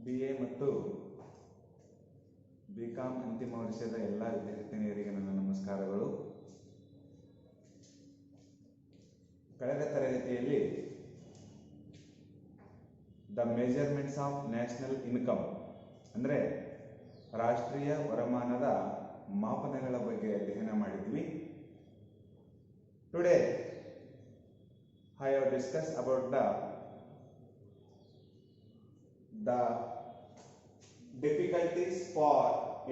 BA ಮತ್ತು BCom ಅಂತಿಮ ವರ್ಷದ ಎಲ್ಲ ವಿದ್ಯಾರ್ಥಿನಿಯರಿಗೆ ನನ್ನ ನಮಸ್ಕಾರಗಳು. ಕಳೆದ ತರಗತಿಯಲ್ಲಿ the measurements of national income ಅಂದರೆ ರಾಷ್ಟ್ರೀಯ ವರಮಾನದ ಮಾಪನಗಳ ಬಗ್ಗೆ ಅಧ್ಯಯನ ಮಾಡಿದ್ವಿ. Today I have discussed about the difficulties for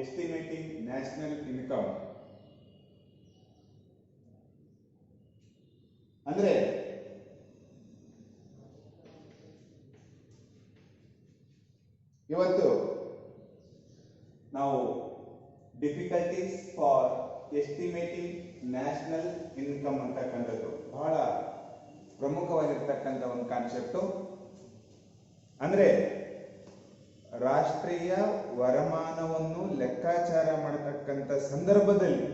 estimating national income. ಅಂದ್ರೆ ಇವತ್ತು ನಾವು difficulties for estimating national income ಅಂತಕ್ಕಂಥದ್ದು ಬಹಳ ಪ್ರಮುಖವಾಗಿರ್ತಕ್ಕಂಥ ಒಂದು ಕಾನ್ಸೆಪ್ಟು. ಅಂದ್ರೆ ರಾಷ್ಟ್ರೀಯ ವರಮಾನವನ್ನು ಲೆಕ್ಕಾಚಾರ ಮಾಡತಕ್ಕಂಥ ಸಂದರ್ಭದಲ್ಲಿ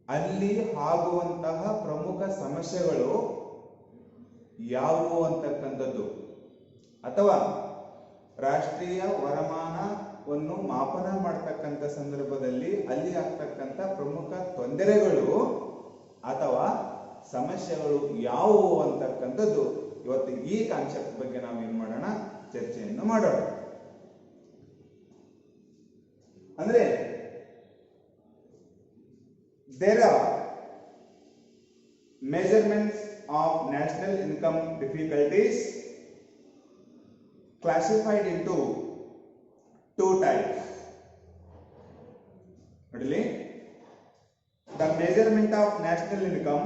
ಅಲ್ಲಿ ಆಗುವಂತಹ ಪ್ರಮುಖ ಸಮಸ್ಯೆಗಳು ಯಾವುವು ಅಂತಕ್ಕಂಥದ್ದು, ಅಥವಾ ರಾಷ್ಟ್ರೀಯ ವರಮಾನವನ್ನು ಮಾಪನ ಮಾಡತಕ್ಕಂಥ ಸಂದರ್ಭದಲ್ಲಿ ಅಲ್ಲಿ ಆಗ್ತಕ್ಕಂಥ ಪ್ರಮುಖ ತೊಂದರೆಗಳು ಅಥವಾ ಸಮಸ್ಯೆಗಳು ಯಾವುವು ಅಂತಕ್ಕಂಥದ್ದು ಇವತ್ತು ಈ ಕಾನ್ಸೆಪ್ಟ್ ಬಗ್ಗೆ ನಾವು ಏನ್ ಮಾಡೋಣ, ಚರ್ಚೆಯನ್ನು ಮಾಡೋಣ. ಅಂದ್ರೆ there are measurements of national income difficulties classified into two types. Noodli, the measurement of national income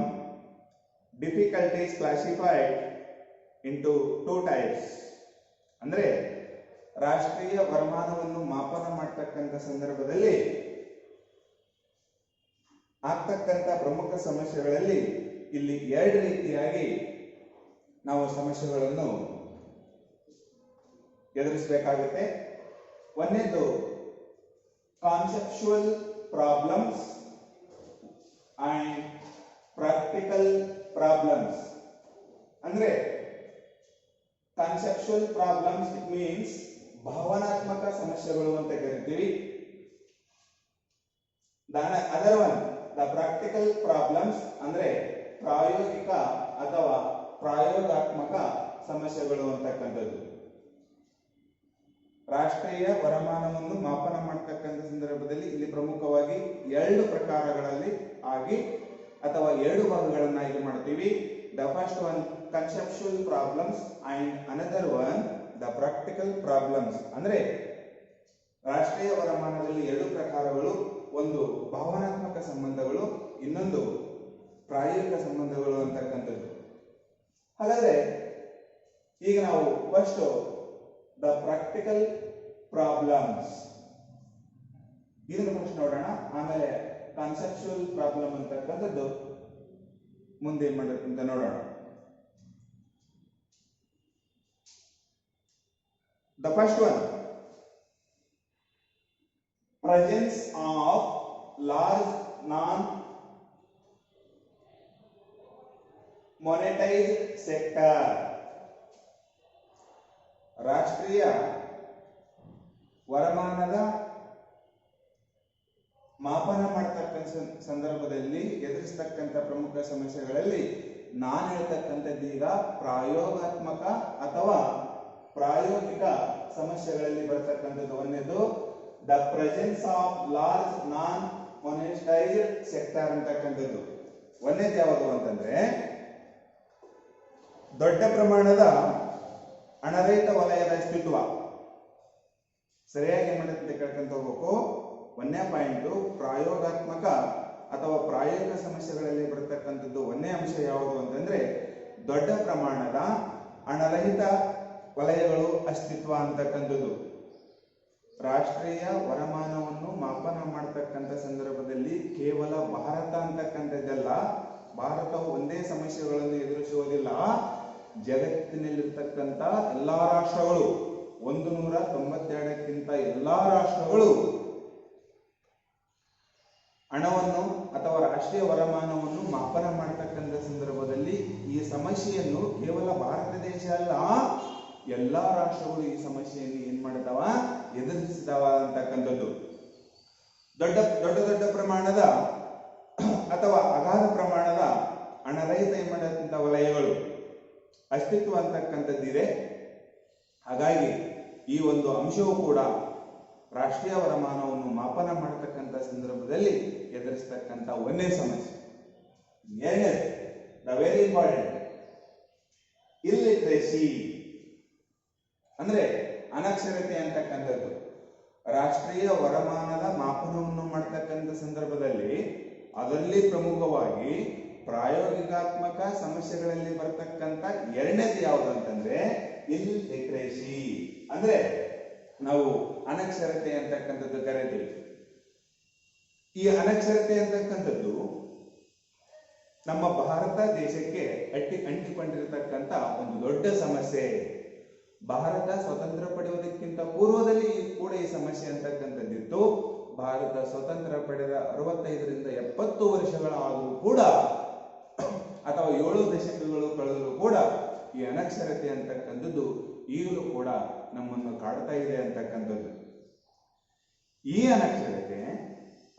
difficulties classified into two types. ಅಂದ್ರೆ ರಾಷ್ಟ್ರೀಯ ವರಮಾನವನ್ನು ಮಾಪನ ಮಾಡತಕ್ಕಂಥ ಸಂದರ್ಭದಲ್ಲಿ ಆಗ್ತಕ್ಕಂಥ ಪ್ರಮುಖ ಸಮಸ್ಯೆಗಳಲ್ಲಿ ಇಲ್ಲಿ ಎರಡು ರೀತಿಯಾಗಿ ನಾವು ಸಮಸ್ಯೆಗಳನ್ನು ಎದುರಿಸಬೇಕಾಗುತ್ತೆ. ಒಂದನೇದು conceptual problems and practical problems. ಅಂದ್ರೆ ಕಾನ್ಸೆಪ್ಚುವಲ್ ಪ್ರಾಬ್ಲಮ್ಸ್ ಇಟ್ ಮೀನ್ಸ್ ಭಾವನಾತ್ಮಕ ಸಮಸ್ಯೆಗಳು ಅಂತ ಕರಿತೀವಿ. Other one the practical problems ಅಂದ್ರೆ ಪ್ರಾಯೋಗಿಕ ಅಥವಾ ಪ್ರಾಯೋಗಾತ್ಮಕ ಸಮಸ್ಯೆಗಳು ಅಂತಕ್ಕಂಥದ್ದು. ರಾಷ್ಟ್ರೀಯ ವರಮಾನವನ್ನು ಮಾಪನ ಮಾಡತಕ್ಕಂಥ ಸಂದರ್ಭದಲ್ಲಿ ಇಲ್ಲಿ ಪ್ರಮುಖವಾಗಿ ಎರಡು ಪ್ರಕಾರಗಳಲ್ಲಿ ಆಗಿ ಅಥವಾ ಎರಡು ಭಾಗಗಳನ್ನಾಗಿ ಮಾಡ್ತೀವಿ. The first one conceptual problems and another one the practical problems. ಅಂದ್ರೆ ರಾಷ್ಟ್ರೀಯ ವರಮಾನದಲ್ಲಿ ಎರಡು ಪ್ರಕಾರಗಳು, ಒಂದು ಭಾವನಾತ್ಮಕ ಸಂಬಂಧಗಳು, ಇನ್ನೊಂದು ಪ್ರಾಯೋಗಿಕ ಸಂಬಂಧಗಳು ಅಂತಕ್ಕಂಥದ್ದು. ಹಾಗಾದ್ರೆ ಈಗ ನಾವು ಫಸ್ಟ್ ದ ಪ್ರಾಕ್ಟಿಕಲ್ ಪ್ರಾಬ್ಲಮ್ಸ್ ಇದನ್ನು ಫಸ್ಟ್ ನೋಡೋಣ, ಆಮೇಲೆ ಕಾನ್ಸೆಪ್ಚುವಲ್ ಪ್ರಾಬ್ಲಮ್ ಅಂತಕ್ಕಂಥದ್ದು ಮುಂದೆ ಏನ್ ಮಾಡಬೇಕು ಅಂತ ನೋಡೋಣ. The first one, presence of large non monetized sector. ರಾಷ್ಟ್ರೀಯ ವರಮಾನದ ಮಾಪನ ಮಾಡತಕ್ಕಂಥ ಸಂದರ್ಭದಲ್ಲಿ ಎದುರಿಸತಕ್ಕಂಥ ಪ್ರಮುಖ ಸಮಸ್ಯೆಗಳಲ್ಲಿ ನಾನು ಹೇಳ್ತಕ್ಕಂಥದ್ದು ಈಗ ಪ್ರಾಯೋಗಾತ್ಮಕ ಅಥವಾ ಪ್ರಾಯೋಗಿಕ ಸಮಸ್ಯೆಗಳಲ್ಲಿ ಬರ್ತಕ್ಕಂಥದ್ದು. ಒಂದೇದು the presence of large non monetized sector ಅಂತಕ್ಕಂಥದ್ದು. ಒಂದೇದು ಯಾವುದು ಅಂತಂದ್ರೆ ದೊಡ್ಡ ಪ್ರಮಾಣದ ಹಣರಹಿತ ವಲಯದ ಅಸ್ತಿತ್ವ. ಸರಿಯಾಗಿ ಏನ್ ಮಾಡುತ್ತೆ ಕೇಳ್ಕೊಂತ ಹೋಗ್ಬೇಕು. ಒಂದನೇ ಪಾಯಿಂಟ್ ಪ್ರಾಯೋಗಾತ್ಮಕ ಅಥವಾ ಪ್ರಾಯೋಗಿಕ ಸಮಸ್ಯೆಗಳಲ್ಲಿ ಬರತಕ್ಕಂಥದ್ದು ಒಂದೇ ಅಂಶ ಯಾವುದು ಅಂತಂದ್ರೆ ದೊಡ್ಡ ಪ್ರಮಾಣದ ಹಣರಹಿತ ವಲಯಗಳು ಅಸ್ತಿತ್ವ ಅಂತಕ್ಕಂಥದ್ದು. ರಾಷ್ಟ್ರೀಯ ವರಮಾನವನ್ನು ಮಾಪನ ಮಾಡತಕ್ಕಂಥ ಸಂದರ್ಭದಲ್ಲಿ ಕೇವಲ ಭಾರತ ಅಂತಕ್ಕಂಥದ್ದಲ್ಲ, ಭಾರತವು ಒಂದೇ ಸಮಸ್ಯೆಗಳನ್ನು ಎದುರಿಸುವುದಿಲ್ಲ. ಜಗತ್ತಿನಲ್ಲಿರ್ತಕ್ಕಂಥ ಎಲ್ಲಾ ರಾಷ್ಟ್ರಗಳು 192ಕ್ಕಿಂತ ಎಲ್ಲಾ ರಾಷ್ಟ್ರಗಳು ಹಣವನ್ನು ಅಥವಾ ರಾಷ್ಟ್ರೀಯ ವರಮಾನವನ್ನು ಮಾಪನ ಮಾಡತಕ್ಕಂಥ ಸಂದರ್ಭದಲ್ಲಿ ಈ ಸಮಸ್ಯೆಯನ್ನು ಕೇವಲ ಭಾರತ ದೇಶ ಅಲ್ಲ, ಎಲ್ಲಾ ರಾಷ್ಟ್ರಗಳು ಈ ಸಮಸ್ಯೆಯನ್ನು ಏನ್ ಮಾಡಿದಾವ, ಎದುರಿಸಿದಾವ ಅಂತಕ್ಕಂಥದ್ದು. ದೊಡ್ಡ ದೊಡ್ಡ ದೊಡ್ಡ ಪ್ರಮಾಣದ ಅಥವಾ ಅಗಾಧ ಪ್ರಮಾಣದ ಹಣರಹಿತ ಎಂಬಂತ ವಲಯಗಳು ಅಸ್ತಿತ್ವ ಅಂತಕ್ಕಂಥದ್ದಿದೆ. ಹಾಗಾಗಿ ಈ ಒಂದು ಅಂಶವು ಕೂಡ ರಾಷ್ಟ್ರೀಯ ವರಮಾನವನ್ನು ಮಾಪನ ಮಾಡತಕ್ಕಂಥ ಸಂದರ್ಭದಲ್ಲಿ ಎದುರಿಸತಕ್ಕಂಥ ಒಂದೇ ಸಮಸ್ಯೆ. ಎರಡನೇದು, ದ ವೆರಿ ಇಂಪಾರ್ಟೆಂಟ್, ಇಲ್ಲಿಟ್ರೇಸಿ ಅಂದ್ರೆ ಅನಕ್ಷರತೆ ಅಂತಕ್ಕಂಥದ್ದು. ರಾಷ್ಟ್ರೀಯ ವರಮಾನದ ಮಾಪನವನ್ನು ಮಾಡತಕ್ಕಂಥ ಸಂದರ್ಭದಲ್ಲಿ ಅದರಲ್ಲಿ ಪ್ರಮುಖವಾಗಿ ಪ್ರಾಯೋಗಿಕಾತ್ಮಕ ಸಮಸ್ಯೆಗಳಲ್ಲಿ ಬರ್ತಕ್ಕಂಥ ಎರಡನೇದು ಯಾವುದು ಅಂತಂದ್ರೆ ಇಲ್ಲಿಟ್ರೇಸಿ, ಅಂದ್ರೆ ನಾವು ಅನಕ್ಷರತೆ ಅಂತಕ್ಕಂಥದ್ದು ಕರೀತೀವಿ. ಈ ಅನಕ್ಷರತೆ ಅಂತಕ್ಕಂಥದ್ದು ನಮ್ಮ ಭಾರತ ದೇಶಕ್ಕೆ ಅಂಟಿಕೊಂಡಿರತಕ್ಕಂಥ ಒಂದು ದೊಡ್ಡ ಸಮಸ್ಯೆ. ಭಾರತ ಸ್ವತಂತ್ರ ಪಡೆಯುವುದಕ್ಕಿಂತ ಪೂರ್ವದಲ್ಲಿ ಕೂಡ ಈ ಸಮಸ್ಯೆ ಅಂತಕ್ಕಂಥದ್ದಿತ್ತು. ಭಾರತ ಸ್ವತಂತ್ರ ಪಡೆದ 65ರಿಂದ 70 ವರ್ಷಗಳಾದರೂ ಕೂಡ ಅಥವಾ 7 ದಶಕಗಳು ಕಳೆದರೂ ಕೂಡ ಈ ಅನಕ್ಷರತೆ ಅಂತಕ್ಕಂಥದ್ದು ಈಗಲೂ ಕೂಡ ನಮ್ಮನ್ನು ಕಾಡ್ತಾ ಇದೆ ಅಂತಕ್ಕಂಥದ್ದು. ಈ ಅನಕ್ಷರತೆ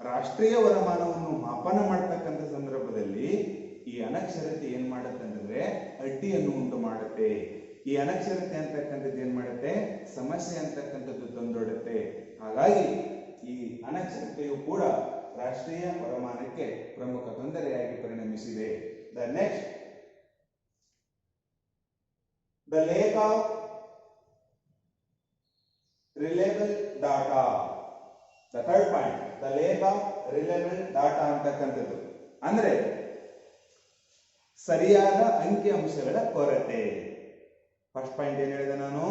ರಾಷ್ಟ್ರೀಯ ವರಮಾನವನ್ನು ಮಾಪನ ಮಾಡತಕ್ಕಂಥ ಸಂದರ್ಭದಲ್ಲಿ ಈ ಅನಕ್ಷರತೆ ಏನ್ ಮಾಡುತ್ತೆ ಅಂತಂದ್ರೆ ಅಡ್ಡಿಯನ್ನು ಉಂಟು ಮಾಡುತ್ತೆ. ಈ ಅನಕ್ಷರತೆ ಅಂತಕ್ಕಂಥದ್ದು ಏನ್ ಮಾಡುತ್ತೆ, ಸಮಸ್ಯೆ ಅಂತಕ್ಕಂಥದ್ದು ತಂದೊಡುತ್ತೆ. ಹಾಗಾಗಿ ಈ ಅನಕ್ಷರತೆಯು ಕೂಡ ರಾಷ್ಟ್ರೀಯ ವರಮಾನಕ್ಕೆ ಪ್ರಮುಖ ತೊಂದರೆಯಾಗಿ ಪರಿಣಮಿಸಿದೆ. The next, the lake of reliable data. The third point, the lake of reliable data ಅಂತಕ್ಕಂಥದ್ದು ಅಂದ್ರೆ ಸರಿಯಾದ ಅಂಕಿ ಅಂಶಗಳ ಕೊರತೆ. ಫಸ್ಟ್ ಪಾಯಿಂಟ್ ಏನ್ ಹೇಳಿದೆ ನಾನು,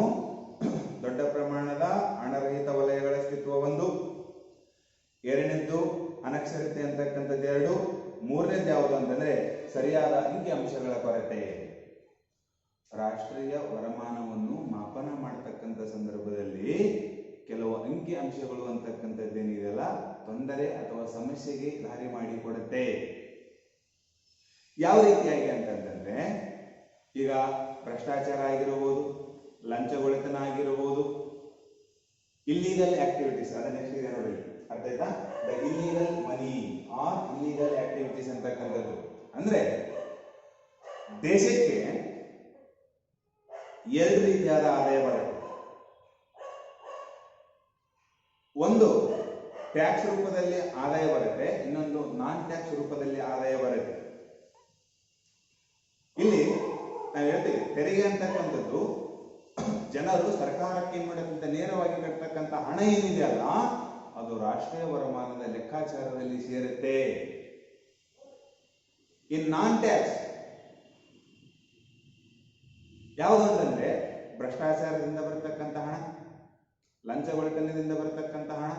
ದೊಡ್ಡ ಪ್ರಮಾಣದ ಹಣರಹಿತ ವಲಯಗಳ ಅಸ್ತಿತ್ವ ಒಂದು, ಎರಡನೇದ್ದು ಅನಕ್ಷರತೆ ಅಂತಕ್ಕಂಥದ್ದು ಎರಡು, ಮೂರನೇದು ಯಾವುದು ಅಂತಂದ್ರೆ ಸರಿಯಾದ ಅಂಕಿ ಅಂಶಗಳ ಕೊರತೆ. ರಾಷ್ಟ್ರೀಯ ವರಮಾನವನ್ನು ಮಾಪನ ಮಾಡತಕ್ಕಂಥ ಸಂದರ್ಭದಲ್ಲಿ ಕೆಲವು ಅಂಕಿ ಅಂಶಗಳು ಅಂತಕ್ಕಂಥದ್ದೇನಿದೆಯಲ್ಲ ತೊಂದರೆ ಅಥವಾ ಸಮಸ್ಯೆಗೆ ದಾರಿ ಮಾಡಿಕೊಡುತ್ತೆ. ಯಾವ ರೀತಿಯಾಗಿ ಅಂತಂದ್ರೆ ಈಗ ಭ್ರಷ್ಟಾಚಾರ ಆಗಿರಬಹುದು, ಲಂಚಗೊಳಿತನ ಆಗಿರಬಹುದು, ಇಲ್ಲಿಗಲ್ ಆಕ್ಟಿವಿಟೀಸ್. ಅದ ನೆಕ್ಸ್ಟ್ ಇದೆ ನೋಡಿ, ಅರ್ಥ ಆಯ್ತಾ? The illegal money or illegal activities ಅಂತಕ್ಕಂಥದ್ದು ಅಂದ್ರೆ ದೇಶಕ್ಕೆ ಎರಡು ರೀತಿಯಾದ ಆದಾಯ ಬರುತ್ತೆ. ಒಂದು ಟ್ಯಾಕ್ಸ್ ರೂಪದಲ್ಲಿ ಆದಾಯ ಬರುತ್ತೆ, ಇನ್ನೊಂದು ನಾನ್ ಟ್ಯಾಕ್ಸ್ ರೂಪದಲ್ಲಿ ಆದಾಯ ಬರುತ್ತೆ. ಇಲ್ಲಿ ನಾವು ಹೇಳ್ತೀವಿ ತೆರಿಗೆ ಅಂತಕ್ಕಂಥದ್ದು ಜನರು ಸರ್ಕಾರಕ್ಕೆ ಏನ್ ಮಾಡಕ್ಕಂತ ನೇರವಾಗಿ ಕಟ್ಟತಕ್ಕಂಥ ಹಣ ಏನಿದೆಯಲ್ಲ ಅದು ರಾಷ್ಟ್ರೀಯ ವರಮಾನದ ಲೆಕ್ಕಾಚಾರದಲ್ಲಿ ಸೇರುತ್ತೆ. ಇನ್ ನಾನ್ ಟ್ಯಾಕ್ಸ್ ಯಾವುದು ಅಂತಂದ್ರೆ ಭ್ರಷ್ಟಾಚಾರದಿಂದ ಬರತಕ್ಕಂಥ ಹಣ, ಲಂಚಗೊಳಿತನದಿಂದ ಬರತಕ್ಕಂಥ ಹಣ,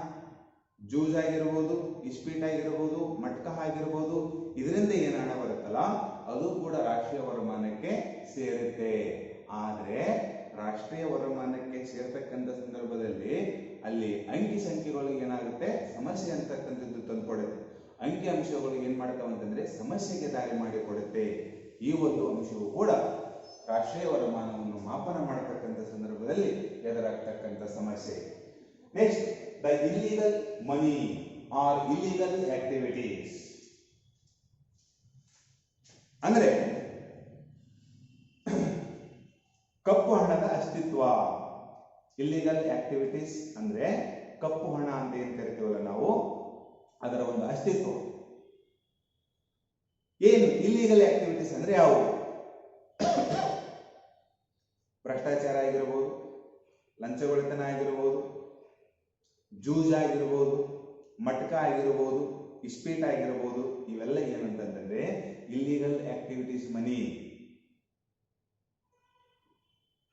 ಜೂಜ್ ಆಗಿರ್ಬೋದು, ಇಸ್ಪೀಟ್ ಆಗಿರ್ಬೋದು, ಮಟ್ಕ ಆಗಿರ್ಬೋದು, ಇದರಿಂದ ಏನು ಹಣ ಬರುತ್ತಲ್ಲ ಅದು ಕೂಡ ರಾಷ್ಟ್ರೀಯ ವರಮಾನಕ್ಕೆ ಸೇರುತ್ತೆ. ಆದ್ರೆ ರಾಷ್ಟ್ರೀಯ ವರಮಾನಕ್ಕೆ ಸೇರ್ತಕ್ಕಂಥ ಸಂದರ್ಭದಲ್ಲಿ ಅಲ್ಲಿ ಅಂಕಿ ಸಂಖ್ಯೆಗಳು ಏನಾಗುತ್ತೆ, ಸಮಸ್ಯೆ ಅಂತಕ್ಕಂಥದ್ದು ತಂದುಕೊಡುತ್ತೆ. ಅಂಕಿ ಅಂಶಗಳು ಏನ್ ಮಾಡ್ತಾವ ಅಂತಂದ್ರೆ ಸಮಸ್ಯೆಗೆ ದಾರಿ ಮಾಡಿಕೊಡುತ್ತೆ. ಈ ಒಂದು ಅಂಶವು ಕೂಡ ರಾಷ್ಟ್ರೀಯ ವರಮಾನವನ್ನು ಮಾಪನ ಮಾಡತಕ್ಕಂಥ ಸಂದರ್ಭದಲ್ಲಿ ಎದುರಾಗ್ತಕ್ಕಂಥ ಸಮಸ್ಯೆ. Next, the illegal money or illegal activities ಅಂದ್ರೆ ಕಪ್ಪು ಹಣದ ಅಸ್ತಿತ್ವ. ಇಲ್ಲಿಗಲ್ ಆಕ್ಟಿವಿಟೀಸ್ ಅಂದ್ರೆ ಕಪ್ಪು ಹಣ ಅಂತ ಏನ್ ಕರಿತೀವಲ್ಲ ನಾವು, ಅದರ ಒಂದು ಅಸ್ತಿತ್ವ. ಏನು ಇಲ್ಲಿಗಲ್ ಆಕ್ಟಿವಿಟೀಸ್ ಅಂದ್ರೆ ಯಾವುದು? ಭ್ರಷ್ಟಾಚಾರ ಆಗಿರಬಹುದು, ಲಂಚಗೊಳಿತನ ಆಗಿರಬಹುದು, ಜೂಜ್ ಆಗಿರಬಹುದು, ಮಟ್ಕ ಆಗಿರಬಹುದು, ಇಸ್ಪೀಟ್ ಆಗಿರಬಹುದು, ಇವೆಲ್ಲ ಏನಂತಂದ್ರೆ ಇಲ್ಲಿಗಲ್ ಆಕ್ಟಿವಿಟೀಸ್ ಮನಿ.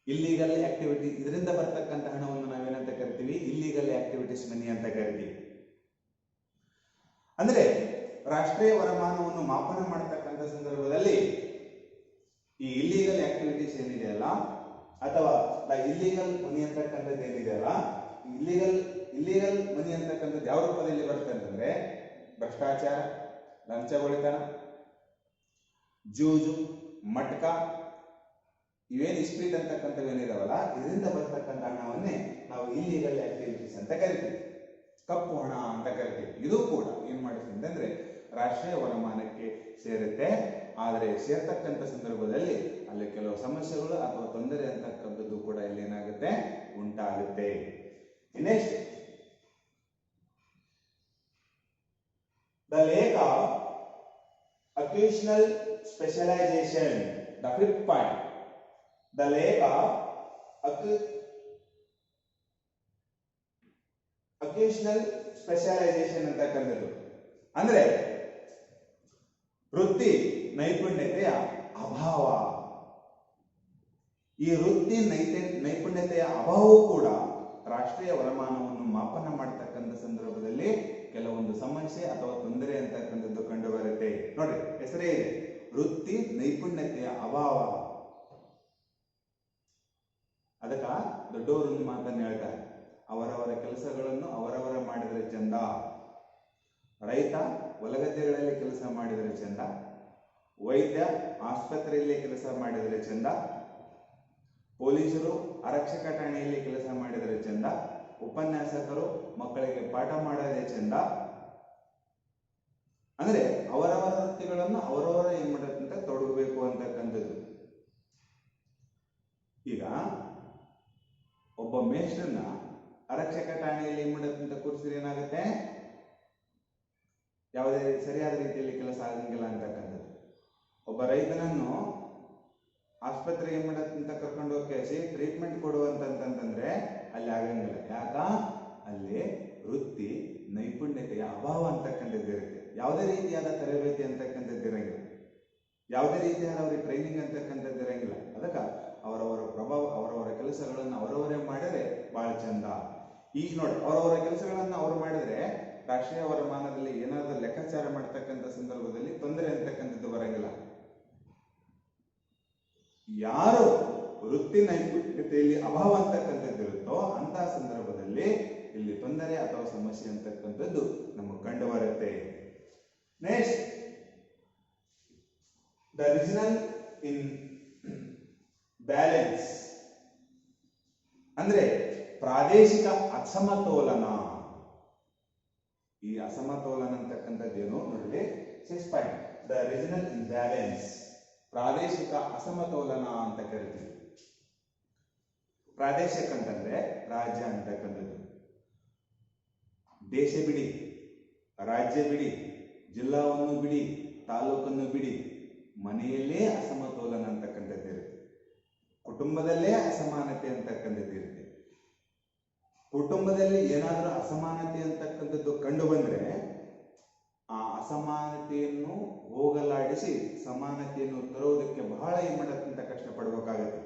ಇಲ್ಲಿಗಲ್ ಆಕ್ಟಿವಿಟಿ, ಇದರಿಂದ ಬರ್ತಕ್ಕಂಥ ಹಣವನ್ನು ನಾವೇನಂತ ಕರಿತೀವಿ, ಇಲ್ಲಿಗಲ್ ಆಕ್ಟಿವಿಟೀಸ್ ಮನಿ ಅಂತ ಕರಿತೀವಿ. ಅಂದ್ರೆ ರಾಷ್ಟ್ರೀಯ ವರಮಾನವನ್ನು ಮಾಪನ ಮಾಡತಕ್ಕಂಥ ಸಂದರ್ಭದಲ್ಲಿ ಈ ಇಲ್ಲಿಗಲ್ ಆಕ್ಟಿವಿಟೀಸ್ ಏನಿದೆಯಲ್ಲ ಅಥವಾ ಇಲ್ಲಿಗಲ್ ಮನಿ ಅಂತಕ್ಕಂಥದ್ದು ಏನಿದೆಯಲ್ಲ, ಇಲ್ಲಿಗಲ್ ಮನಿ ಅಂತಕ್ಕಂಥದ್ದು ಯಾವ ರೂಪದಲ್ಲಿ ಬರುತ್ತೆ ಅಂತಂದ್ರೆ ಭ್ರಷ್ಟಾಚಾರ, ಲಂಚಗೊಳಿತನ, ಜೂಜು, ಮಟ್ಕ, ಇವೇನು ಇಸ್ಪೀಟ್ ಅಂತಕ್ಕಂಥವೇನಿದಾವಲ್ಲ ಇದರಿಂದ ಬರ್ತಕ್ಕಂಥ ಹಣವನ್ನೇ ನಾವು ಇಲ್ಲಿಗಲ್ ಆಕ್ಟಿವಿಟೀಸ್ ಅಂತ ಕರಿತೀವಿ, ಕಪ್ಪು ಹಣ ಅಂತ ಕರಿತೀವಿ. ಇದು ಕೂಡ ಏನ್ ಮಾಡುತ್ತೆ ಅಂತಂದ್ರೆ ರಾಷ್ಟ್ರೀಯ ವರಮಾನಕ್ಕೆ ಸೇರುತ್ತೆ. ಆದರೆ ಸೇರ್ತಕ್ಕಂಥ ಸಂದರ್ಭದಲ್ಲಿ ಅಲ್ಲಿ ಕೆಲವು ಸಮಸ್ಯೆಗಳು ಅಥವಾ ತೊಂದರೆ ಅಂತಕ್ಕಂಥದ್ದು ಕೂಡ ಇಲ್ಲಿ ಏನಾಗುತ್ತೆ, ಉಂಟಾಗುತ್ತೆ. Next, the lack of occasional specialization, the fifth point, the lack of occasional specialization ಅಂತಕ್ಕಂಥದ್ದು ಅಂದ್ರೆ ವೃತ್ತಿ ನೈಪುಣ್ಯತೆಯ ಅಭಾವ. ಈ ವೃತ್ತಿ ನೈಪುಣ್ಯತೆಯ ಅಭಾವವು ಕೂಡ ರಾಷ್ಟ್ರೀಯ ವರಮಾನವನ್ನು ಮಾಪನ ಮಾಡತಕ್ಕಂಥ ಸಂದರ್ಭದಲ್ಲಿ ಕೆಲವೊಂದು ಸಮಸ್ಯೆ ಅಥವಾ ತೊಂದರೆ ಅಂತಕ್ಕಂಥದ್ದು ಕಂಡು ಬರುತ್ತೆ. ನೋಡಿ, ಹೆಸರೇ ಇದೆ, ವೃತ್ತಿ ನೈಪುಣ್ಯತೆಯ ಅಭಾವ. ಅದಕ್ಕ ದೊಡ್ಡವರು ಒಂದು ಮಾತನ್ನು ಹೇಳ್ತಾರೆ, ಅವರವರ ಕೆಲಸಗಳನ್ನು ಅವರವರ ಮಾಡಿದರೆ ಚಂದ. ರೈತ ಹೊಲಗದ್ದೆಗಳಲ್ಲಿ ಕೆಲಸ ಮಾಡಿದರೆ ಚಂದ, ವೈದ್ಯ ಆಸ್ಪತ್ರೆಯಲ್ಲಿ ಕೆಲಸ ಮಾಡಿದರೆ ಚಂದ, ಪೊಲೀಸರು ಆರಕ್ಷಕ ಠಾಣೆಯಲ್ಲಿ ಕೆಲಸ ಮಾಡಿದರೆ ಚಂದ, ಉಪನ್ಯಾಸಕರು ಮಕ್ಕಳಿಗೆ ಪಾಠ ಮಾಡೋದೇ ಚಂದ. ಅಂದ್ರೆ ಅವರವರ ವೃತ್ತಿಗಳನ್ನು ಅವರವರ ಏನ್ ಮಾಡತ್ತಂತ ತೊಡಗಬೇಕು ಅಂತಕ್ಕಂಥದ್ದು. ಈಗ ಒಬ್ಬ ಮೇಷ್ಟ್ರನ್ನ ಆರಕ್ಷಕ ಠಾಣೆಯಲ್ಲಿ ಏನ್ ಮಾಡತ್ತಂತ ಕೂರಿಸಿದ್ರೆ ಏನಾಗುತ್ತೆ, ಯಾವುದೇ ಸರಿಯಾದ ರೀತಿಯಲ್ಲಿ ಕೆಲಸ ಆಗಂಗಿಲ್ಲ ಅಂತಕ್ಕಂಥದ್ದು. ಒಬ್ಬ ರೈತನನ್ನು ಆಸ್ಪತ್ರೆ ಏನ್ ಮಾಡತ್ತಂತ ಕರ್ಕೊಂಡು ಹೋಗಿ ಟ್ರೀಟ್ಮೆಂಟ್ ಕೊಡುವಂತಂತಂದ್ರೆ ಅಲ್ಲಿ ಆಗಂಗಿಲ್ಲ. ಯಾಕ? ಅಲ್ಲಿ ವೃತ್ತಿ ನೈಪುಣ್ಯತೆಯ ಅಭಾವ ಅಂತಕ್ಕಂಥದ್ದು ಇರುತ್ತೆ. ಯಾವುದೇ ರೀತಿಯಾದ ತರಬೇತಿ ಅಂತಕ್ಕಂಥದ್ದು ಇರಂಗಿಲ್ಲ, ಯಾವುದೇ ರೀತಿಯಾದ ಅವ್ರಿಗೆ ಟ್ರೈನಿಂಗ್ ಅಂತಕ್ಕಂಥದ್ದು ಇರಂಗಿಲ್ಲ. ಅದಕ್ಕ ಅವರವರ ಪ್ರಭಾವ ಅವರವರ ಕೆಲಸಗಳನ್ನು ಅವರವರೇ ಮಾಡಿದ್ರೆ ಬಹಳ ಚಂದ. ಈಗ ನೋಡಿ, ಅವರವರ ಕೆಲಸಗಳನ್ನ ಅವರು ಮಾಡಿದ್ರೆ ರಾಷ್ಟ್ರೀಯ ವರಮಾನದಲ್ಲಿ ಏನಾದರೂ ಲೆಕ್ಕಾಚಾರ ಮಾಡ್ತಕ್ಕಂಥ ಸಂದರ್ಭದಲ್ಲಿ ತೊಂದರೆ ಅಂತಕ್ಕಂಥದ್ದು ಬರಂಗಿಲ್ಲ. ಯಾರು ವೃತ್ತಿ ನೈಪುಣ್ಯತೆಯಲ್ಲಿ ಅಭಾವ ಅಂತಕ್ಕಂಥದ್ದು ಇರುತ್ತೋ ಅಂತಹ ಸಂದರ್ಭದಲ್ಲಿ ಇಲ್ಲಿ ತೊಂದರೆ ಅಥವಾ ಸಮಸ್ಯೆ ಅಂತಕ್ಕಂಥದ್ದು ನಮಗೆ ಕಂಡು ಬರುತ್ತೆ. Next, the regional in balance ಅಂದ್ರೆ ಪ್ರಾದೇಶಿಕ ಅಸಮತೋಲನ. ಈ ಅಸಮತೋಲನ ಅಂತಕ್ಕಂಥದ್ದೇನು ನೋಡಿ, 6 ಪಾಯಿಂಟ್, ದ ರೀಜನಲ್ ಇಂಬ್ಯಾಲೆನ್ಸ್, ಪ್ರಾದೇಶಿಕ ಅಸಮತೋಲನ ಅಂತ ಕರಿತೀವಿ. ಪ್ರಾದೇಶಿಕ ಅಂತಂದ್ರೆ ರಾಜ್ಯ ಅಂತಕ್ಕಂಥದ್ದು. ದೇಶ ಬಿಡಿ, ರಾಜ್ಯ ಬಿಡಿ, ಜಿಲ್ಲಾವನ್ನು ಬಿಡಿ, ತಾಲೂಕನ್ನು ಬಿಡಿ, ಮನೆಯಲ್ಲೇ ಅಸಮತೋಲನ ಅಂತಕ್ಕಂಥದ್ದು ಇರುತ್ತೆ. ಕುಟುಂಬದಲ್ಲೇ ಅಸಮಾನತೆ ಅಂತಕ್ಕಂಥದ್ದು ಇರುತ್ತೆ. ಕುಟುಂಬದಲ್ಲಿ ಏನಾದರೂ ಅಸಮಾನತೆ ಅಂತಕ್ಕಂಥದ್ದು ಕಂಡು ಬಂದ್ರೆ ಆ ಅಸಮಾನತೆಯನ್ನು ಹೋಗಲಾಡಿಸಿ ಸಮಾನತೆಯನ್ನು ತರುವುದಕ್ಕೆ ಬಹಳ ಏನ್ ಮಾಡಕ್ಕಿಂತ ಕಷ್ಟಪಡಬೇಕಾಗತ್ತೆ.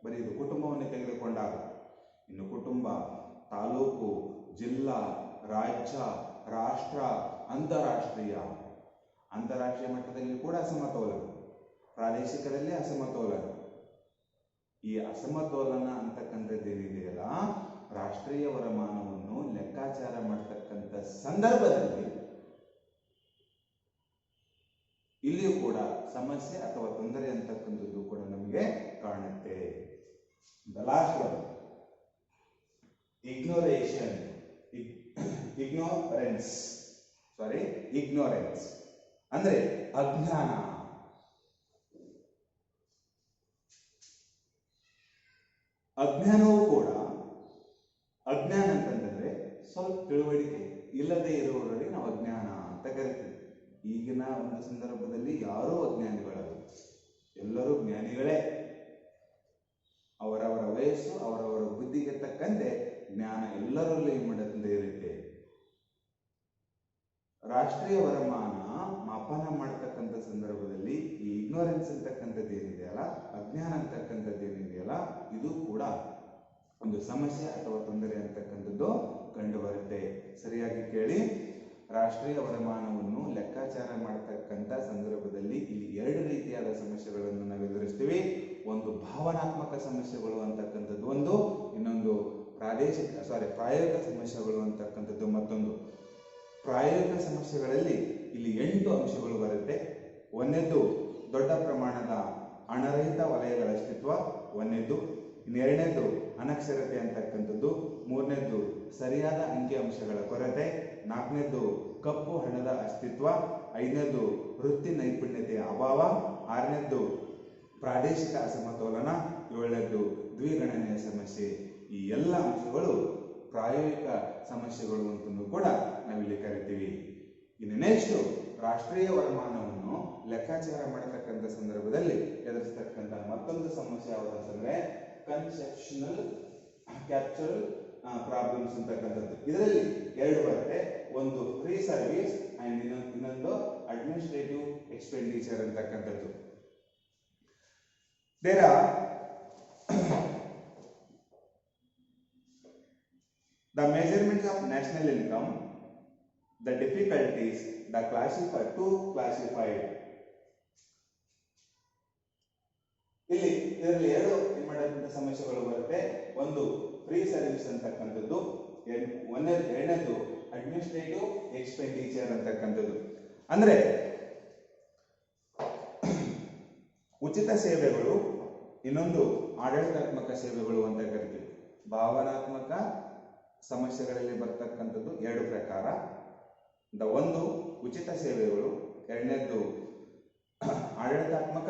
ಬರೀ ಇದು ಕುಟುಂಬವನ್ನು ತೆಗೆದುಕೊಂಡಾಗ, ಇನ್ನು ಕುಟುಂಬ, ತಾಲೂಕು, ಜಿಲ್ಲಾ, ರಾಜ್ಯ, ರಾಷ್ಟ್ರ, ಅಂತಾರಾಷ್ಟ್ರೀಯ ಮಟ್ಟದಲ್ಲಿ ಕೂಡ ಅಸಮತೋಲನ, ಪ್ರಾದೇಶಿಕದಲ್ಲಿ ಅಸಮತೋಲನ. ಈ ಅಸಮತೋಲನ ಅಂತಕ್ಕಂಥದ್ದೇನಿದೆಯಲ್ಲ, ರಾಷ್ಟ್ರೀಯ ವರಮಾನವನ್ನು ಲೆಕ್ಕಾಚಾರ ಮಾಡತಕ್ಕಂಥ ಸಂದರ್ಭದಲ್ಲಿ ಇಲ್ಲಿಯೂ ಕೂಡ ಸಮಸ್ಯೆ ಅಥವಾ ತೊಂದರೆ ಅಂತಕ್ಕಂಥದ್ದು ಕೂಡ ನಮಗೆ ಕಾಣುತ್ತೆ. ದ ಲಾಸ್ಟ್ ಒನ್, ಇಗ್ನೋರೆನ್ಸ್ ಅಂದ್ರೆ ಅಜ್ಞಾನ. ಅಜ್ಞಾನವೂ ಕೂಡ, ಅಜ್ಞಾನ ಅಂತಂದ್ರೆ ಸ್ವಲ್ಪ ತಿಳುವಳಿಕೆ ಇಲ್ಲದೆ ಇರುವವರಿಗೆ ನಾವು ಅಜ್ಞಾನ ಅಂತ ಕರಿತೀವಿ. ಈಗಿನ ಒಂದು ಸಂದರ್ಭದಲ್ಲಿ ಯಾರೂ ಅಜ್ಞಾನಿಗಳಲ್ಲ, ಎಲ್ಲರೂ ಜ್ಞಾನಿಗಳೇ. ಅವರವರ ವಯಸ್ಸು ಅವರವರ ಬುದ್ಧಿಗೆ ತಕ್ಕಂತೆ ಜ್ಞಾನ ಎಲ್ಲರಲ್ಲೂ ಏನ್ ಮಾಡೋದ್ರಿಂದ ಇರುತ್ತೆ. ರಾಷ್ಟ್ರೀಯ ವರಮಾನ ಮಾಪನ ಮಾಡತಕ್ಕಂಥ ಸಂದರ್ಭದಲ್ಲಿ ಈ ಇಗ್ನೋರೆನ್ಸ್ ಅಂತಕ್ಕಂಥದ್ದು ಏನಿದೆಯಲ್ಲ, ಅಜ್ಞಾನ ಅಂತಕ್ಕಂಥದ್ದು ಏನಿದೆಯಲ್ಲ, ಇದು ಕೂಡ ಒಂದು ಸಮಸ್ಯೆ ಅಥವಾ ತೊಂದರೆ ಅಂತಕ್ಕಂಥದ್ದು ಕಂಡು ಬರುತ್ತೆ. ಸರಿಯಾಗಿ ಕೇಳಿ, ರಾಷ್ಟ್ರೀಯ ವರಮಾನವನ್ನು ಲೆಕ್ಕಾಚಾರ ಮಾಡತಕ್ಕಂಥ ಸಂದರ್ಭದಲ್ಲಿ ಇಲ್ಲಿ 2 ರೀತಿಯಾದ ಸಮಸ್ಯೆಗಳನ್ನು ನಾವು ಎದುರಿಸ್ತೀವಿ. ಒಂದು ಭಾವನಾತ್ಮಕ ಸಮಸ್ಯೆಗಳು ಅಂತಕ್ಕಂಥದ್ದು ಒಂದು, ಇನ್ನೊಂದು ಪ್ರಾಯೋಗಿಕ ಸಮಸ್ಯೆಗಳು ಅಂತಕ್ಕಂಥದ್ದು ಮತ್ತೊಂದು. ಪ್ರಾಯೋಗಿಕ ಸಮಸ್ಯೆಗಳಲ್ಲಿ ಇಲ್ಲಿ 8 ಅಂಶಗಳು ಬರುತ್ತೆ. ಒಂದನೇದು ದೊಡ್ಡ ಪ್ರಮಾಣದ ಹಣರಹಿತ ವಲಯಗಳ ಅಸ್ತಿತ್ವ ಒಂದನೇದ್ದು. ಎರಡನೇದ್ದು ಅನಕ್ಷರತೆ ಅಂತಕ್ಕಂಥದ್ದು. ಮೂರನೇದ್ದು ಸರಿಯಾದ ಅಂಕಿಅಂಶಗಳ ಕೊರತೆ. ನಾಲ್ಕನೇದ್ದು ಕಪ್ಪು ಹಣದ ಅಸ್ತಿತ್ವ. ಐದನೇದ್ದು ವೃತ್ತಿ ನೈಪುಣ್ಯತೆಯ ಅಭಾವ. ಆರನೇದ್ದು ಪ್ರಾದೇಶಿಕ ಅಸಮತೋಲನ. ಏಳನೇದ್ದು ದ್ವಿಗಣನೆಯ ಸಮಸ್ಯೆ. ಈ ಎಲ್ಲ ಅಂಶಗಳು ಪ್ರಾಯೋಗಿಕ ಸಮಸ್ಯೆಗಳು ಅಂತಲೂ ಕೂಡ ನಾವಿಲ್ಲಿ ಕರಿತೀವಿ. ಇನ್ನು ನೆಕ್ಸ್ಟ್ ರಾಷ್ಟ್ರೀಯ ವರಮಾನವನ್ನು ಲೆಕ್ಕಾಚಾರ ಮಾಡತಕ್ಕಂಥ ಸಂದರ್ಭದಲ್ಲಿ ಎದುರಿಸತಕ್ಕಂಥ ಮತ್ತೊಂದು ಸಮಸ್ಯೆ ಯಾವುದಂತಂದ್ರೆ ಕನ್ಸೆಪ್ಷನಲ್ ಕ್ಯಾಪ್ಚರಲ್ ಪ್ರಾಬ್ಲಮ್ಸ್ ಅಂತಕ್ಕಂಥದ್ದು. ಇದರಲ್ಲಿ ಎರಡು ಬರುತ್ತೆ, ಒಂದು ಫ್ರೀ ಸರ್ವಿಸ್ ಅಂಡ್ ಇನ್ನೊಂದು ಅಡ್ಮಿನಿಸ್ಟ್ರೇಟಿವ್ ಎಕ್ಸ್ಪೆಂಡಿಚರ್ ಅಂತಕ್ಕಂಥದ್ದು. There are the measurements of national income, the difficulties, the classified. ಇದರಲ್ಲಿ ಎರಡು ಮಾಡತಕ್ಕಂಥ ಸಮಸ್ಯೆಗಳು ಬರುತ್ತೆ. ಒಂದು ಫ್ರೀ ಸರ್ವಿಸ್ ಅಂತಕ್ಕಂಥದ್ದು, ಎರಡನೇದು ಅಡ್ಮಿನಿಸ್ಟ್ರೇಟಿವ್ ಎಕ್ಸ್ಪೆಂಡಿಚರ್ ಅಂತಕ್ಕಂಥದ್ದು. ಅಂದ್ರೆ ಉಚಿತ ಸೇವೆಗಳು, ಇನ್ನೊಂದು ಆಡಳಿತಾತ್ಮಕ ಸೇವೆಗಳು ಅಂತ ಕರಿತೀವಿ. ಭಾವನಾತ್ಮಕ ಸಮಸ್ಯೆಗಳಲ್ಲಿ ಬರ್ತಕ್ಕಂಥದ್ದು ಎರಡು ಪ್ರಕಾರ. ಒಂದು ಉಚಿತ ಸೇವೆಗಳು, ಎರಡನೇದ್ದು ಆಡಳಿತಾತ್ಮಕ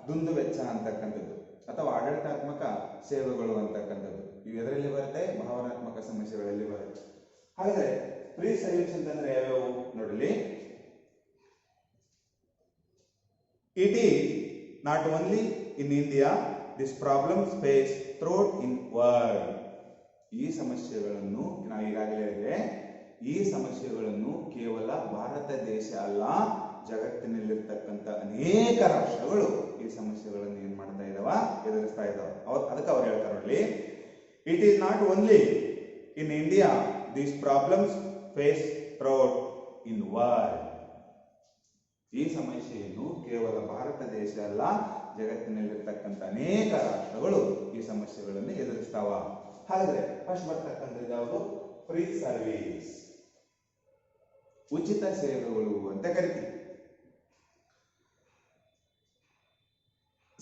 ದುಂದುವೆಚ್ಚ ಅಂತಕ್ಕಂಥದ್ದು ಅಥವಾ ಆಡಳಿತಾತ್ಮಕ ಸೇವೆಗಳು ಅಂತಕ್ಕಂಥದ್ದು. ಇವು ಎದರಲ್ಲಿ ಬರುತ್ತೆ? ಭಾವನಾತ್ಮಕ ಸಮಸ್ಯೆಗಳಲ್ಲಿ ಬರುತ್ತೆ. ಹಾಗಾದ್ರೆ ಫ್ರೀ ಸರ್ವಿಸ್ ಅಂತಂದ್ರೆ ಯಾವ್ಯಾವು ನೋಡಲಿ. It is not only in India, this problems face throughout in world. ಈ ಸಮಸ್ಯೆಗಳನ್ನು ನಾವು ಈಗಾಗಲೇ ಹೇಳಿದ್ರೆ, ಈ ಸಮಸ್ಯೆಗಳನ್ನು ಕೇವಲ ಭಾರತ ದೇಶ ಅಲ್ಲ, ಜಗತ್ತಿನಲ್ಲಿರ್ತಕ್ಕಂಥ ಅನೇಕ ರಾಷ್ಟ್ರಗಳು ಈ ಸಮಸ್ಯೆಗಳನ್ನು ಏನ್ ಮಾಡ್ತಾ ಇದಾವ, ಎದುರಿಸ್ತಾ ಇದಾವ. ಅದಕ್ಕೆ ಅವ್ರು ಹೇಳ್ತಾರೆ ನೋಡ್ಲಿ, it is not only in India, these problems face throughout in world. ಈ ಸಮಸ್ಯೆಯನ್ನು ಕೇವಲ ಭಾರತ ದೇಶ ಅಲ್ಲ, ಜಗತ್ತಿನಲ್ಲಿರ್ತಕ್ಕಂಥ ಅನೇಕ ರಾಷ್ಟ್ರಗಳು ಈ ಸಮಸ್ಯೆಗಳನ್ನು ಎದುರಿಸ್ತಾವ. ಹಾಗಾದ್ರೆ ಫಸ್ಟ್ ಬರ್ತಕ್ಕಂಥದ್ದು ಯಾವುದು? ಫ್ರೀ ಸರ್ವಿಸ್, ಉಚಿತ ಸೇವೆಗಳು ಅಂತ ಕರಿತೀವಿ.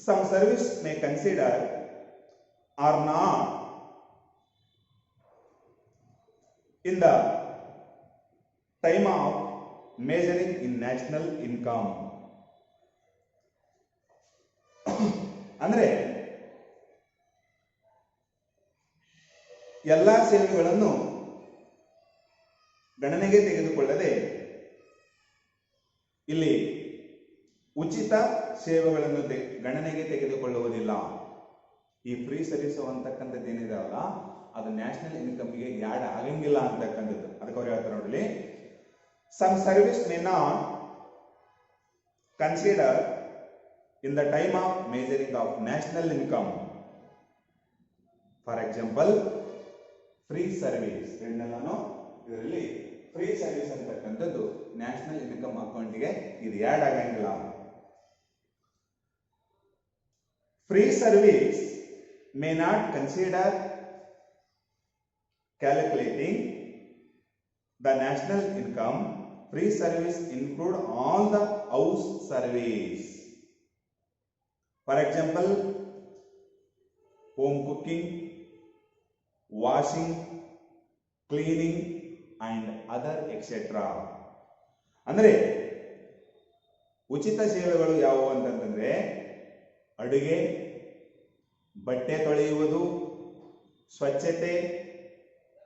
Some service may consider are not in the time of measuring in national income. ಅಂದ್ರೆ ಎಲ್ಲಾ ಸೇವೆಗಳನ್ನು ಗಣನೆಗೆ ತೆಗೆದುಕೊಳ್ಳದೆ ಇಲ್ಲಿ ಉಚಿತ ಸೇವೆಗಳನ್ನು ಗಣನೆಗೆ ತೆಗೆದುಕೊಳ್ಳುವುದಿಲ್ಲ. ಈ ಫ್ರೀ ಸರ್ವಿಸ್ ಅಂತಕ್ಕಂಥದ್ದು ಏನಿದಾವಲ್ಲ, ಅದು ನ್ಯಾಷನಲ್ ಇನ್ಕಮ್ಗೆ ಯಾಡ್ ಆಗಂಗಿಲ್ಲ ಅಂತಕ್ಕಂಥದ್ದು. ಅದಕ್ಕೆ ಅವ್ರು ಹೇಳ್ತಾರೆ ನೋಡ್ಲಿ, some service may not consider in the time of measuring of national income. For example free service, ಇದರಲ್ಲಿ ಫ್ರೀ ಸರ್ವಿಸ್ ಅಂತಕ್ಕಂಥದ್ದು ನ್ಯಾಷನಲ್ ಇನ್ಕಮ್ ಅಕೌಂಟ್ಗೆ ಇದು ಯಾಡ್ ಆಗಂಗಿಲ್ಲ. Free service may not consider calculating the national income. Free service include all the house service. For example home cooking, washing, cleaning and other etcetera. ಅಂದ್ರೆ ಉಚಿತ ಸೇವೆಗಳು ಯಾವುವು ಅಂತಂದ್ರೆ ಅಡುಗೆ, ಬಟ್ಟೆ ತೊಳೆಯುವುದು, ಸ್ವಚ್ಛತೆ,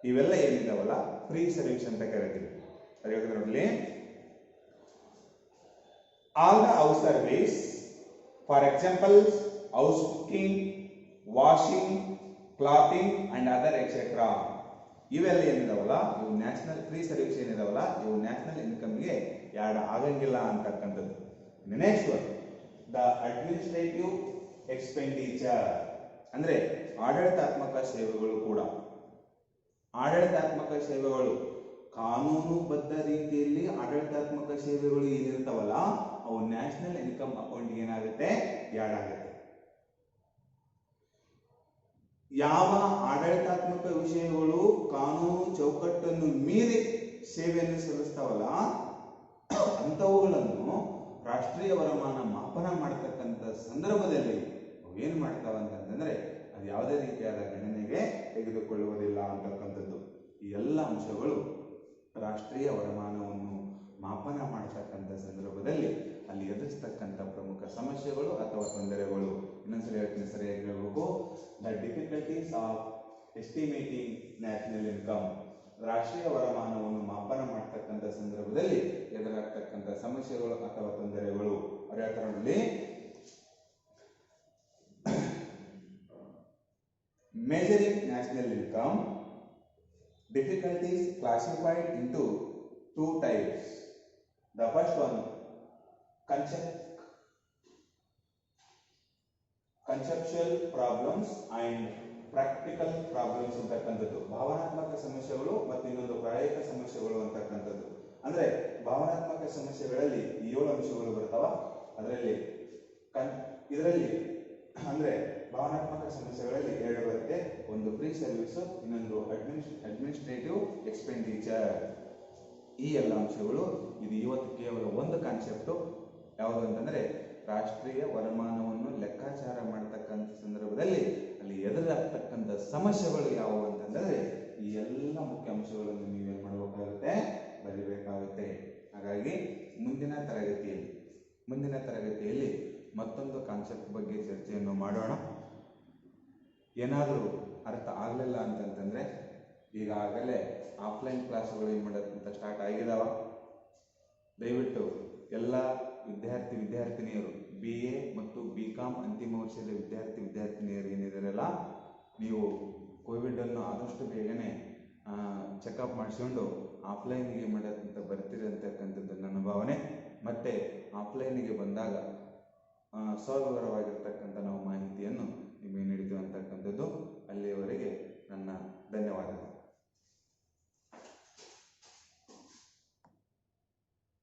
ಇವೆಲ್ಲ ಏನಿದಾವಲ್ಲ ಫ್ರೀ ಸರ್ವಿಸ್ ಅಂತ ಕರಿತೀವಿ. ನೋಡ್ಲಿ, all the house service, for example house cooking, washing, clothing and other etcetera, ಇವೆಲ್ಲ ಏನಿದಾವಲ್ಲ ಇವು ನ್ಯಾಷನಲ್ ಫ್ರೀ ಸರ್ವಿಸ್ ಏನಿದಾವಲ್ಲ ಇವು ನ್ಯಾಷನಲ್ ಇನ್ಕಮ್ಗೆ ಯಾಡ್ ಆಗಂಗಿಲ್ಲ ಅಂತಕ್ಕಂಥದ್ದು. ನೆಕ್ಸ್ಟ್ ದ ಅಡ್ಮಿನಿಸ್ಟ್ರೇಟಿವ್ ಎಕ್ಸ್ಪೆಂಡಿಚರ್ ಅಂದ್ರೆ ಆಡಳಿತಾತ್ಮಕ ಸೇವೆಗಳು ಕೂಡ. ಆಡಳಿತಾತ್ಮಕ ಸೇವೆಗಳು ಕಾನೂನುಬದ್ಧ ರೀತಿಯಲ್ಲಿ ಆಡಳಿತಾತ್ಮಕ ಸೇವೆಗಳು ಏನಿರ್ತಾವಲ್ಲ ಅವು ನ್ಯಾಷನಲ್ ಇನ್ಕಮ್ ಅಕೌಂಟ್ಗೆ ಏನಾಗುತ್ತೆ, ಯಾಡ್ ಆಗುತ್ತೆ. ಯಾವ ಆಡಳಿತಾತ್ಮಕ ವಿಷಯಗಳು ಕಾನೂನು ಚೌಕಟ್ಟನ್ನು ಮೀರಿ ಸೇವೆಯನ್ನು ಸಲ್ಲಿಸ್ತಾವಲ್ಲ ಅಂಥವುಗಳನ್ನು ರಾಷ್ಟ್ರೀಯ ವರಮಾನ ಮಾಪನ ಮಾಡತಕ್ಕಂಥ ಸಂದರ್ಭದಲ್ಲಿ ಅವು ಏನು ಮಾಡ್ತಾವ ಅಂತಂದ್ರೆ ಅದು ಯಾವುದೇ ರೀತಿಯಾದ ಗಣನೆಗೆ ತೆಗೆದುಕೊಳ್ಳುವುದಿಲ್ಲ ಅಂತಕ್ಕಂಥದ್ದು. ಈ ಎಲ್ಲ ಅಂಶಗಳು ರಾಷ್ಟ್ರೀಯ ವರಮಾನವನ್ನು ಮಾಪನ ಮಾಡತಕ್ಕಂಥ ಸಂದರ್ಭದಲ್ಲಿ ಅಲ್ಲಿ ಎದುರಿಸ್ತಕ್ಕಂಥ ಪ್ರಮುಖ ಸಮಸ್ಯೆಗಳು ಅಥವಾ ತೊಂದರೆಗಳು. ಇನ್ನೊಂದ್ಸಲ ಹೇಳ್ತೀನಿ, ಸರಿಯಾಗಿ ಹೇಳ್ಬೇಕು. The difficulties of estimating national income, ರಾಷ್ಟ್ರೀಯ ವರಮಾನವನ್ನು ಮಾಪನ ಮಾಡತಕ್ಕಂಥ ಸಂದರ್ಭದಲ್ಲಿ ಎದುರಾಗ್ತಕ್ಕಂಥ ಸಮಸ್ಯೆಗಳು ಅಥವಾ ತೊಂದರೆಗಳು. ಅವ್ರು ಹೇಳ್ತಾರೆ ನೋಡಿ, measuring national income, difficulties classified into two types. The first one, conceptual problems and practical problems ಅಂತಕ್ಕಂಥದ್ದು. ಭಾವನಾತ್ಮಕ ಸಮಸ್ಯೆಗಳು ಮತ್ತು ಇನ್ನೊಂದು ಪ್ರಾಯೋಗಿಕ ಸಮಸ್ಯೆಗಳು ಅಂತಕ್ಕಂಥದ್ದು. ಅಂದ್ರೆ ಭಾವನಾತ್ಮಕ ಸಮಸ್ಯೆಗಳಲ್ಲಿ 7 ಅಂಶಗಳು ಬರ್ತಾವ. ಇದರಲ್ಲಿ ಅಂದ್ರೆ ಭಾವನಾತ್ಮಕ ಸಮಸ್ಯೆಗಳಲ್ಲಿ 2 ಬರುತ್ತೆ. ಒಂದು ಫ್ರೀ ಸರ್ವಿಸ್, ಇನ್ನೊಂದು ಅಡ್ಮಿನಿಸ್ಟ್ರೇಟಿವ್ ಎಕ್ಸ್ಪೆಂಡಿಚರ್. ಈ ಎಲ್ಲ ಅಂಶಗಳು ಇದು ಇವತ್ತು ಕೇವಲ ಒಂದು ಕಾನ್ಸೆಪ್ಟು. ಯಾವುದು ಅಂತಂದ್ರೆ ರಾಷ್ಟ್ರೀಯ ವರಮಾನವನ್ನು ಲೆಕ್ಕಾಚಾರ ಮಾಡತಕ್ಕಂಥ ಸಂದರ್ಭದಲ್ಲಿ ಅಲ್ಲಿ ಎದುರಾಗ್ತಕ್ಕಂಥ ಸಮಸ್ಯೆಗಳು ಯಾವುವು ಅಂತಂದ್ರೆ ಈ ಎಲ್ಲ ಮುಖ್ಯ ಅಂಶಗಳನ್ನು ನೀವೇನು ಮಾಡಬೇಕಾಗುತ್ತೆ, ಬರಿಬೇಕಾಗುತ್ತೆ. ಹಾಗಾಗಿ ಮುಂದಿನ ತರಗತಿಯಲ್ಲಿ ಮತ್ತೊಂದು ಕಾನ್ಸೆಪ್ಟ್ ಬಗ್ಗೆ ಚರ್ಚೆಯನ್ನು ಮಾಡೋಣ. ಏನಾದರೂ ಅರ್ಥ ಆಗಲಿಲ್ಲ ಅಂತಂತಂದ್ರೆ ಈಗಾಗಲೇ ಆಫ್ಲೈನ್ ಕ್ಲಾಸ್ಗಳು ಏನು ಮಾಡೋದಂತ ಸ್ಟಾರ್ಟ್ ಆಗಿದಾವ. ದಯವಿಟ್ಟು ಎಲ್ಲ ವಿದ್ಯಾರ್ಥಿನಿಯರು BA ಮತ್ತು BCom ಅಂತಿಮ ವರ್ಷದ ವಿದ್ಯಾರ್ಥಿನಿಯರು ಏನಿದಾರಲ್ಲ, ನೀವು ಕೋವಿಡ್ ಅನ್ನು ಆದಷ್ಟು ಬೇಗನೆ ಚೆಕಪ್ ಮಾಡಿಸ್ಕೊಂಡು ಆಫ್ಲೈನ್ಗೆ ಮಾಡೋದಂತ ಬರ್ತೀರಿ ಅಂತಕ್ಕಂಥದ್ದು ನನ್ನ ಭಾವನೆ. ಮತ್ತೆ ಆಫ್ಲೈನ್ಗೆ ಬಂದಾಗ ಸವಿವರವಾಗಿರ್ತಕ್ಕಂಥ ನಾವು ಮಾಹಿತಿಯನ್ನು ನಿಮಗೆ ನೀಡ್ತೀವಿ ಅಂತಕ್ಕಂಥದ್ದು. ಅಲ್ಲಿಯವರೆಗೆ